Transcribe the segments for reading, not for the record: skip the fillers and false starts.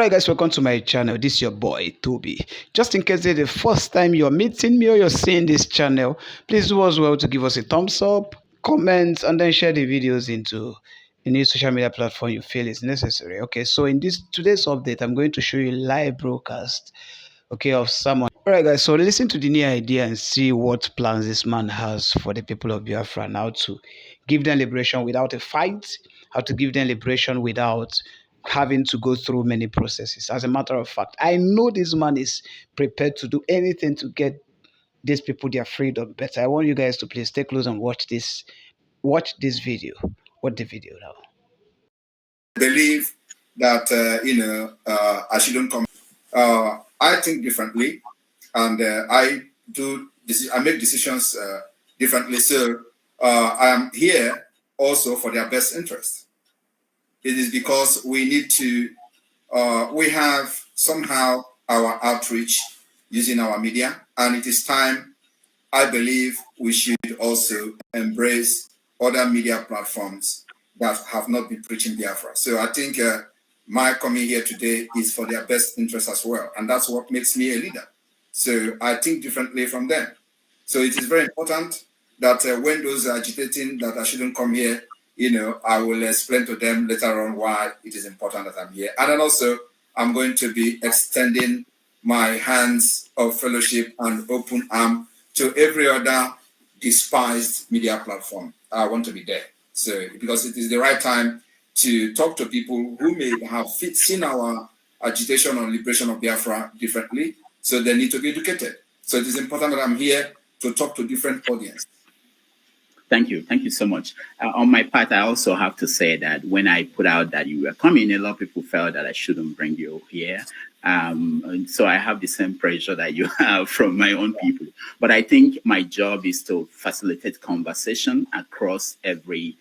Alright guys, welcome to my channel. This is your boy Toby. Just in case it's the first time you're meeting me or you're seeing this channel, please do as well to give us a thumbs up, comment, and then share the videos into any social media platform you feel is necessary. Okay, so in this today's update, I'm going to show you live broadcast, okay, of someone. Alright guys, so listen to the new idea and see what plans this man has for the people of Biafra now to give them liberation without a fight, how to give them liberation without having to go through many processes. As a matter of fact, I know this man is prepared to do anything to get these people their freedom better. I want you guys to please stay close and watch this video. Watch the video now. Believe that I shouldn't come. I think differently, and I make decisions differently. So I am here also for their best interest. It is because we need to. We have somehow our outreach using our media, and it is time. I believe we should also embrace other media platforms that have not been preaching Biafra. So I think my coming here today is for their best interest as well. And that's what makes me a leader. So I think differently from them. So it is very important that when those are agitating that I shouldn't come here, I will explain to them later on why it is important that I'm here. And then also, I'm going to be extending my hands of fellowship and open arm to every other despised media platform. I want to be there. So, because it is the right time to talk to people who may have seen our agitation on liberation of Biafra differently, so they need to be educated. So it is important that I'm here to talk to different audience. Thank you. Thank you so much. On my part, I also have to say that when I put out that you were coming, a lot of people felt that I shouldn't bring you here. So I have the same pressure that you have from my own people. But I think my job is to facilitate conversation across every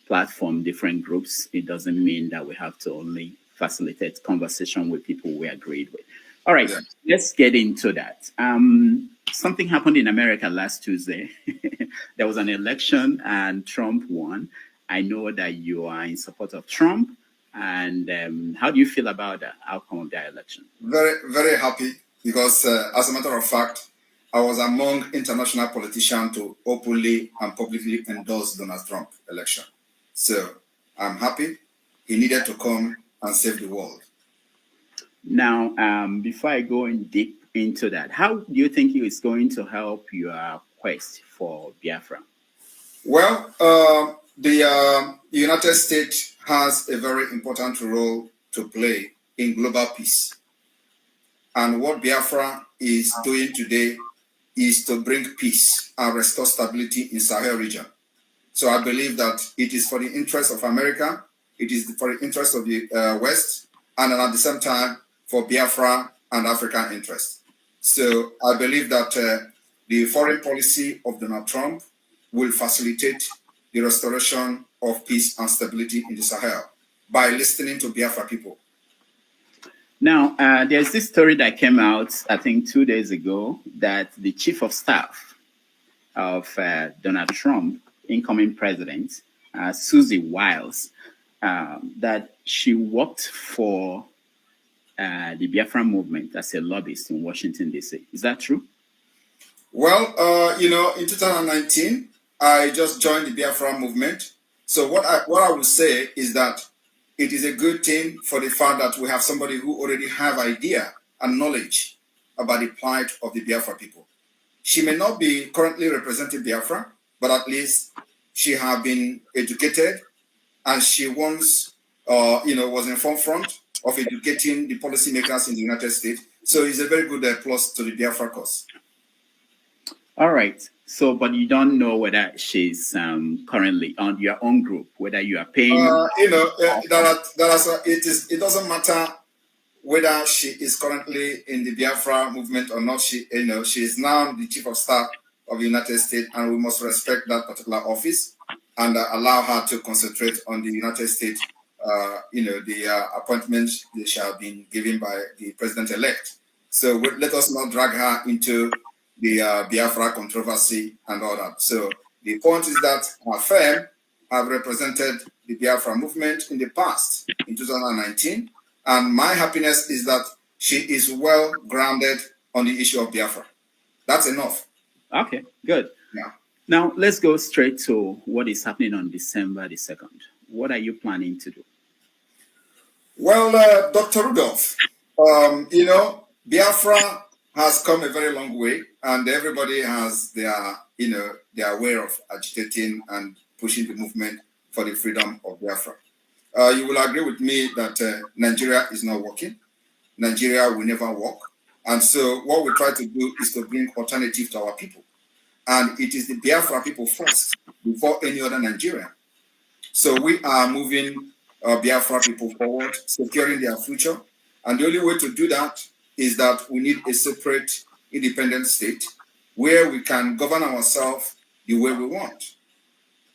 platform, different groups. It doesn't mean that we have to only facilitate conversation with people we agreed with. All right, let's get into that. Something happened in America last Tuesday. There was an election and Trump won. I know that you are in support of Trump. And how do you feel about the outcome of that election? Very, very happy because as a matter of fact, I was among international politicians to openly and publicly endorse Donald Trump election. So I'm happy. He needed to come and save the world. Now, before I go in deep into that, how do you think it's going to help your quest for Biafra? Well, the United States has a very important role to play in global peace. And what Biafra is doing today is to bring peace and restore stability in Sahel region. So I believe that it is for the interest of America, it is for the interest of the West, and at the same time for Biafra and African interest. So I believe that the foreign policy of Donald Trump will facilitate the restoration of peace and stability in the Sahel by listening to Biafra people. Now, there's this story that came out, I think 2 days ago, that the chief of staff of Donald Trump, incoming president, Susie Wiles, that she worked for the Biafra movement as a lobbyist in Washington, D.C. Is that true? Well, in 2019, I just joined the Biafra movement. So what I would say is that it is a good thing for the fact that we have somebody who already have idea and knowledge about the plight of the Biafra people. She may not be currently representing Biafra, but at least she have been educated, and she once, was in forefront of educating the policymakers in the United States. So it's a very good plus to the Biafra cause. All right. So, but you don't know whether she's currently on your own group, whether you are paying. It doesn't matter whether she is currently in the Biafra movement or not. She is now the chief of staff of the United States, and we must respect that particular office and allow her to concentrate on the United States. The appointments that shall be given by the president-elect. So let us not drag her into the Biafra controversy and all that. So the point is that our firm have represented the Biafra movement in the past, in 2019, And my happiness is that she is well grounded on the issue of Biafra. That's enough. Okay, good. Yeah. Now, let's go straight to what is happening on December the 2nd. What are you planning to do? Well, Dr. Rudolph, Biafra has come a very long way, and everybody has their way of agitating and pushing the movement for the freedom of Biafra. You will agree with me that Nigeria is not working. Nigeria will never work. And so what we try to do is to bring alternative to our people. And it is the Biafra people first, before any other Nigerian. So we are moving Biafra people forward, securing their future. And the only way to do that is that we need a separate, independent state where we can govern ourselves the way we want.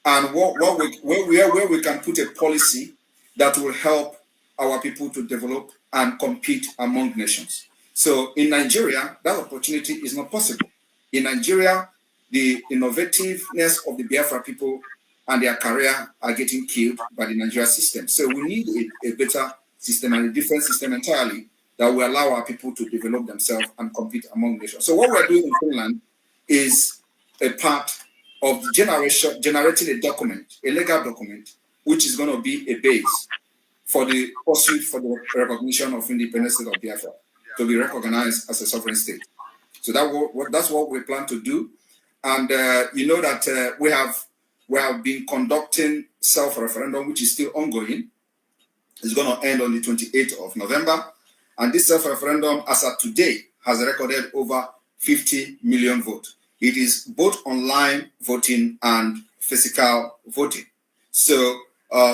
And where we can put a policy that will help our people to develop and compete among nations. So in Nigeria, that opportunity is not possible. In Nigeria, the innovativeness of the Biafra people and their career are getting killed by the Nigeria system. So we need a better system and a different system entirely that will allow our people to develop themselves and compete among nations. So what we're doing in Finland is a part of generating a document, a legal document, which is going to be a base for the pursuit for the recognition of independence state of Biafra to be recognized as a sovereign state. So that's what we plan to do. And you know that we have been conducting self-referendum, which is still ongoing. It's going to end on the 28th of November. And this self-referendum, as of today, has recorded over 50 million votes. It is both online voting and physical voting. So,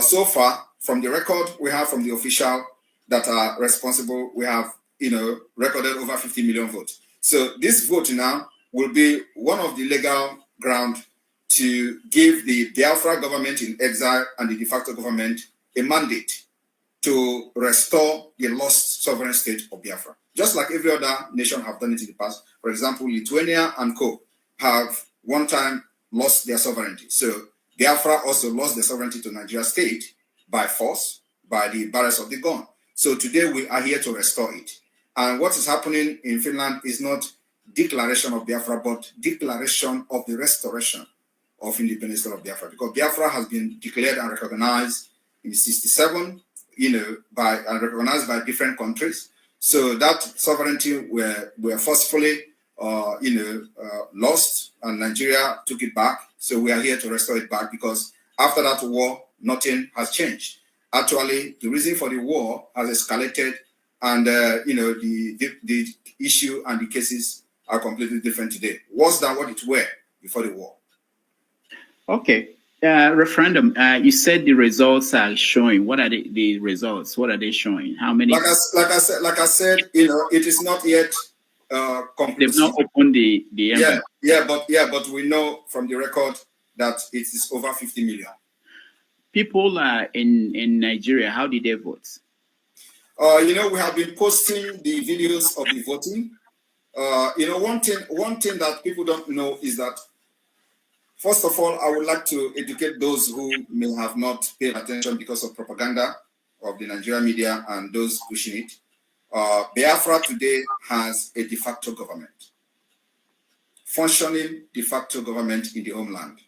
so far, from the record we have from the official that are responsible, we have, recorded over 50 million votes. So this vote now will be one of the legal ground to give the Biafra government in exile and the de facto government a mandate to restore the lost sovereign state of Biafra. Just like every other nation have done it in the past. For example, Lithuania and co have one time lost their sovereignty. So Biafra also lost their sovereignty to Nigeria state by force, by the barrels of the gun. So today we are here to restore it. And what is happening in Finland is not declaration of Biafra, but declaration of the restoration of independence of Biafra. Because Biafra has been declared and recognized in 1967, and recognized by different countries. So that sovereignty were forcefully, lost, and Nigeria took it back. So we are here to restore it back because after that war, nothing has changed. Actually, the reason for the war has escalated, and the issue and the cases are completely different today, worse than what it were before the war. Okay. Referendum. You said the results are showing. What are the results? What are they showing? How many? Like I said, it is not yet conclusive. They've not opened the envelope. But we know from the record that it is over 50 million. People in Nigeria, how did they vote? We have been posting the videos of the voting. One thing that people don't know is that, first of all, I would like to educate those who may have not paid attention because of propaganda of the Nigerian media and those pushing it. Biafra today has a de facto government, functioning de facto government in the homeland.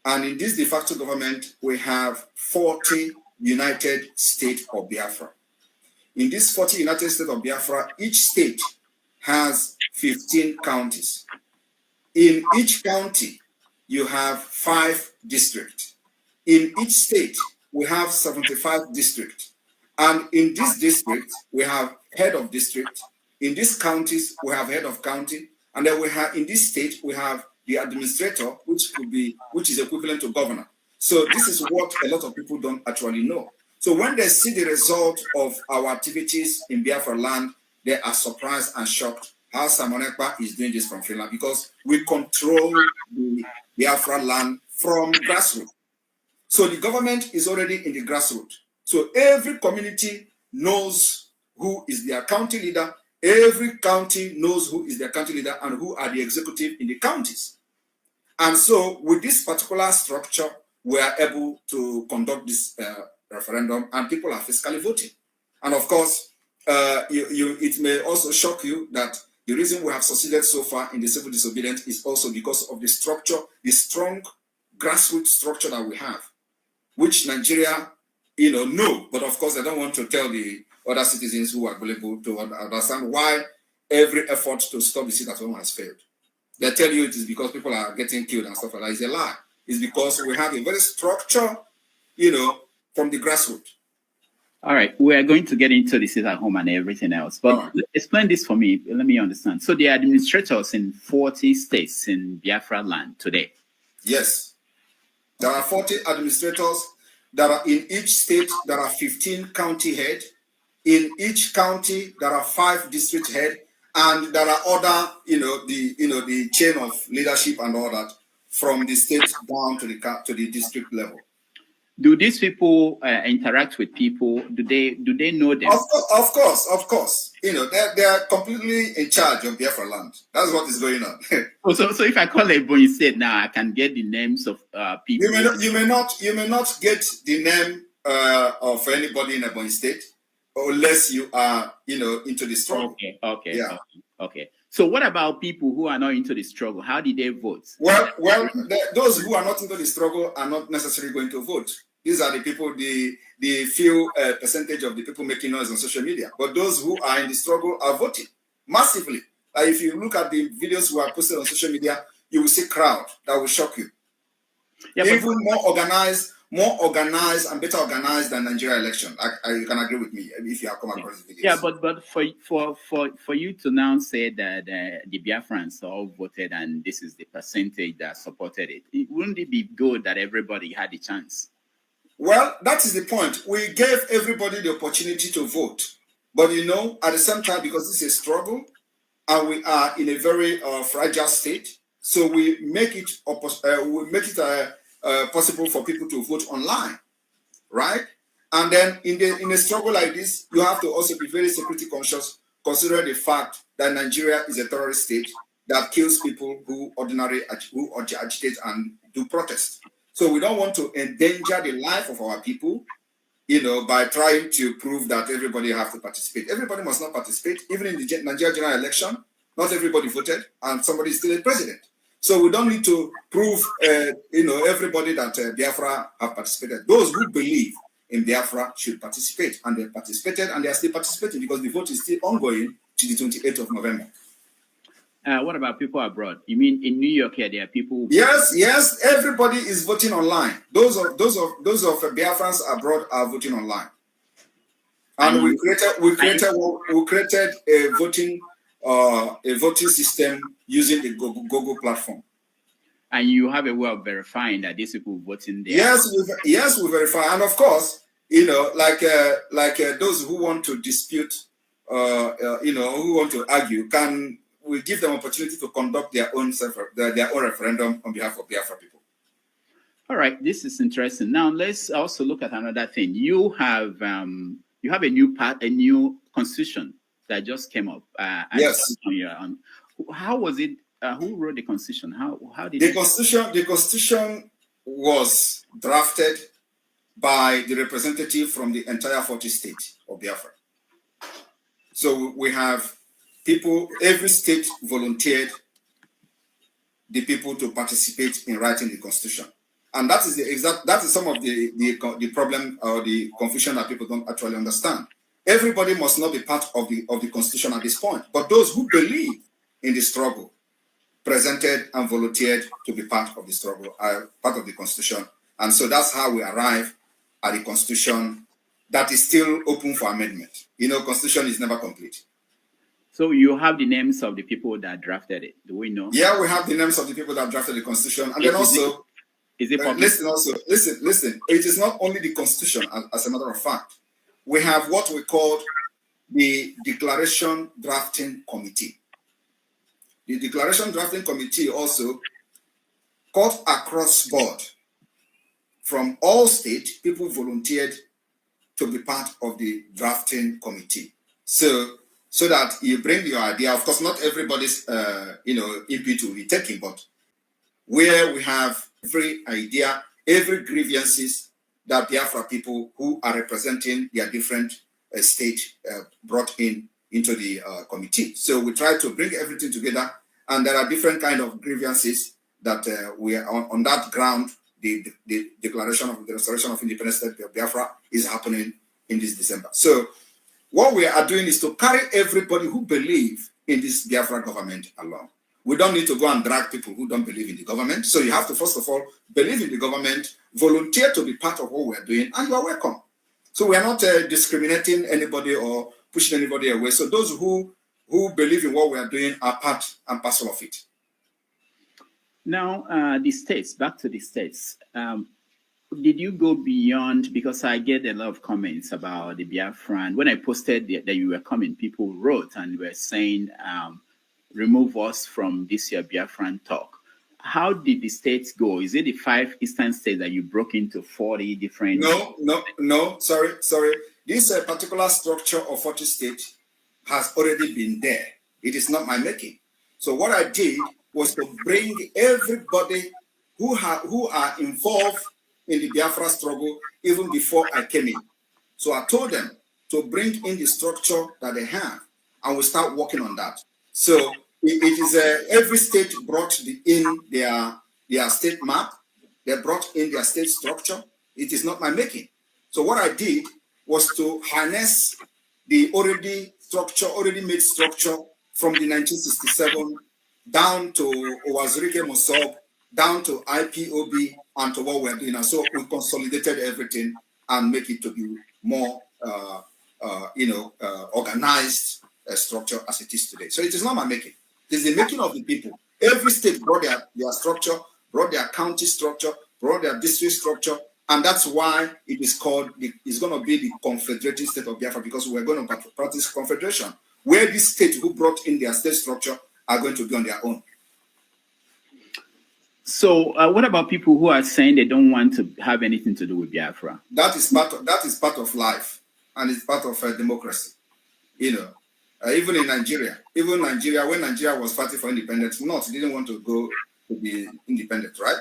And in this de facto government, we have 40 United States of Biafra. In this 40 United States of Biafra, each state has 15 counties. In each county, you have 5 districts. In each state, we have 75 districts. And in this district, we have head of district. In these counties, we have head of county. And then we have, in this state, we have the administrator, which is equivalent to governor. So this is what a lot of people don't actually know. So when they see the result of our activities in Biafra land, they are surprised and shocked how Simon Ekpa is doing this from Finland, because we control the Biafra land from grassroots. So the government is already in the grassroots. So every community knows who is their county leader. Every county knows who is their county leader and who are the executive in the counties. And so with this particular structure, we are able to conduct this referendum, and people are fiscally voting. And of course, it may also shock you that the reason we have succeeded so far in the civil disobedience is also because of the structure, the strong grassroots structure that we have, which Nigeria, know, but of course they don't want to tell the other citizens who are available to understand why every effort to stop the sit at home has failed. They tell you it is because people are getting killed and stuff like that. It's a lie. It's because we have a very structure, from the grassroots. All right, we are going to get into the sit at home and everything else, but explain this for me. Let me understand. So the administrators in 40 states in Biafra land today. Yes. There are 40 administrators that are in each state. There are 15 county head. In each county, there are 5 district head, and there are other, the chain of leadership and all that from the state down to the district level. Do these people interact with people? Do they know them? Of course. They are completely in charge of Biafra land. That's what is going on. So if I call a Ebonyi State now, I can get the names of people. You may not get the name of anybody in Ebonyi State unless you are into the struggle. Okay. So what about people who are not into the struggle? How did they vote? Well, those who are not into the struggle are not necessarily going to vote. These are the people, the few percentage of the people making noise on social media. But those who are in the struggle are voting massively. If you look at the videos who are posted on social media, you will see crowd that will shock you. Yeah, even more organized and better organized than Nigeria election. You can agree with me if you have come across the videos. Yeah, but for you to now say that the Biafrans all voted and this is the percentage that supported it, wouldn't it be good that everybody had a chance? Well, that is the point. We gave everybody the opportunity to vote. But at the same time, because this is a struggle and we are in a very fragile state, so we make it possible for people to vote online, right? And then in a struggle like this, you have to also be very security conscious, considering the fact that Nigeria is a terrorist state that kills people who agitate and do protest. So we don't want to endanger the life of our people, by trying to prove that everybody has to participate. Everybody must not participate. Even in the Nigeria general election, not everybody voted, and somebody is still a president. So we don't need to prove, everybody that Biafra have participated. Those who believe in Biafra should participate, and they participated, and they are still participating because the vote is still ongoing to the 28th of November. What about people abroad? You mean in New York here, there are people? Yes. Everybody is voting online. Those of Biafrans abroad are voting online. And we created a voting system using the Google platform. And you have a way of verifying that these people voting there. Yes, we verify. And of course, like those who want to dispute, who want to argue, we give them opportunity to conduct their own referendum on behalf of Biafra people. All right, this is interesting. Now let's also look at another thing. You have a new constitution that just came up. Yes. How was it? Who wrote the constitution? How did the constitution was drafted by the representative from the entire 40 states of Biafra. So we have people, every state volunteered the people to participate in writing the constitution. And that is some of the problem or the confusion that people don't actually understand. Everybody must not be part of the constitution at this point, but those who believe in the struggle presented and volunteered to be part of the struggle, are part of the constitution. And so that's how we arrive at the constitution that is still open for amendment. Constitution is never complete. So you have the names of the people that drafted it. Do we know? Yeah, we have the names of the people that drafted the constitution. And then also, listen. It is not only the constitution, as a matter of fact. We have what we call the Declaration Drafting Committee. The Declaration Drafting Committee also cut across board from all states, people volunteered to be part of the drafting committee. So that you bring your idea. Of course, not everybody's input will be taken, but where we have every idea, every grievances that Biafra people who are representing their different state brought into the committee. So we try to bring everything together, and there are different kind of grievances that we are on that ground. The declaration of the restoration of independence state of Biafra is happening in this December. So what we are doing is to carry everybody who believe in this Biafra government along. We don't need to go and drag people who don't believe in the government. So you have to, first of all, believe in the government, volunteer to be part of what we're doing, and you are welcome. So we are not discriminating anybody or pushing anybody away. So those who believe in what we are doing are part and parcel of it. Now, the states, back to the states. Did you go beyond, because I get a lot of comments about the Biafran. When I posted that you were coming, people wrote and were saying, remove us from this year Biafran talk. How did the states go? Is it the 5 eastern states that you broke into 40 different? No, sorry. This particular structure of 40 states has already been there. It is not my making. So what I did was to bring everybody who are involved in the Biafra struggle even before I came in. So I told them to bring in the structure that they have, and we start working on that. So it is every state brought in their state map. They brought in their state structure. It is not my making. So what I did was to harness the already made structure from the 1967 down to Owazirike Mosob, down to IPOB, and to what we're doing. And so we consolidated everything and make it to be more, organized structure as it is today. So it is not my making. It is the making of the people. Every state brought their structure, brought their county structure, brought their district structure, and that's why it is called, it's going to be the Confederated State of Biafra, because we're going to practice confederation, where these states who brought in their state structure are going to be on their own. So what about people who are saying they don't want to have anything to do with Biafra? That is part of life, and it's part of democracy. Even in Nigeria, when Nigeria was fighting for independence, North didn't want to go to be independent, right?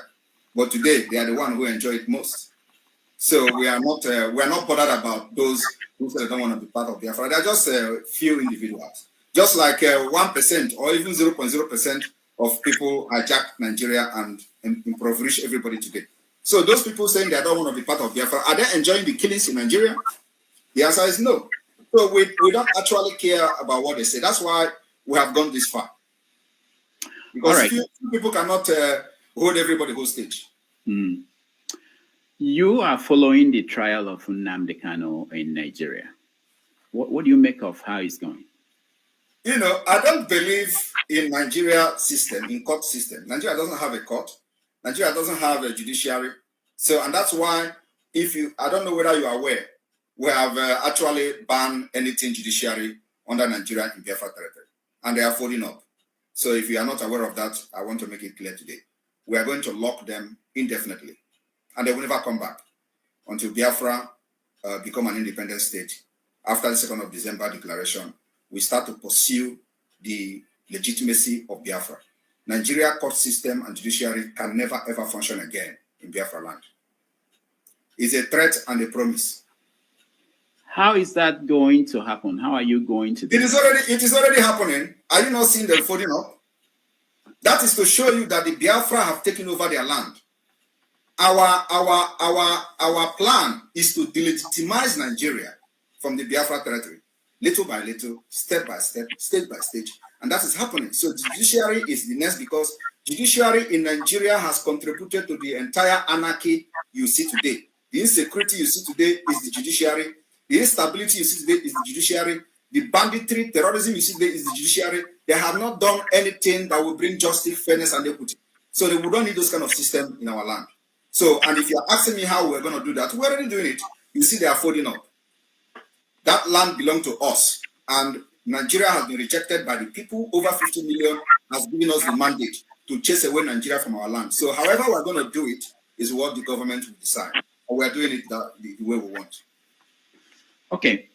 But today they are the one who enjoy it most. So we are not bothered about those who say they don't want to be part of Biafra. They are just a few individuals, just like 1% or even 0.0% of people hijack Nigeria and impoverish everybody today. So those people saying they don't want to be part of Biafra, are they enjoying the killings in Nigeria? The answer is no. So we don't actually care about what they say. That's why we have gone this far. Because few people cannot hold everybody hostage. Mm. You are following the trial of Nnamdi Kanu in Nigeria. What do you make of how it's going? I don't believe in Nigeria system, in court system. Nigeria doesn't have a court. Nigeria doesn't have a judiciary. So, and that's why I don't know whether you are aware, we have actually banned anything judiciary under Nigeria in Biafra territory. And they are folding up. So if you are not aware of that, I want to make it clear today. We are going to lock them indefinitely. And they will never come back until Biafra become an independent state. After the 2nd of December declaration, we start to pursue the legitimacy of Biafra. Nigeria court system and judiciary can never ever function again in Biafra land. It's a threat and a promise. How is that going to happen? How are you going to do it? It is already happening. Are you not seeing them folding up? That is to show you that the Biafra have taken over their land. Our plan is to delegitimize Nigeria from the Biafra territory, little by little, step by step, stage by stage, and that is happening. So the judiciary is the next, because judiciary in Nigeria has contributed to the entire anarchy you see today. The insecurity you see today is the judiciary. The instability you see today is the judiciary. The banditry, terrorism you see today is the judiciary. They have not done anything that will bring justice, fairness, and equity. So we don't need those kind of system in our land. So, and if you're asking me how we're going to do that, we're already doing it. You see they are folding up. That land belongs to us. And Nigeria has been rejected by the people. Over 50 million has given us the mandate to chase away Nigeria from our land. So however we're going to do it is what the government will decide. And we're doing it the way we want. Okay.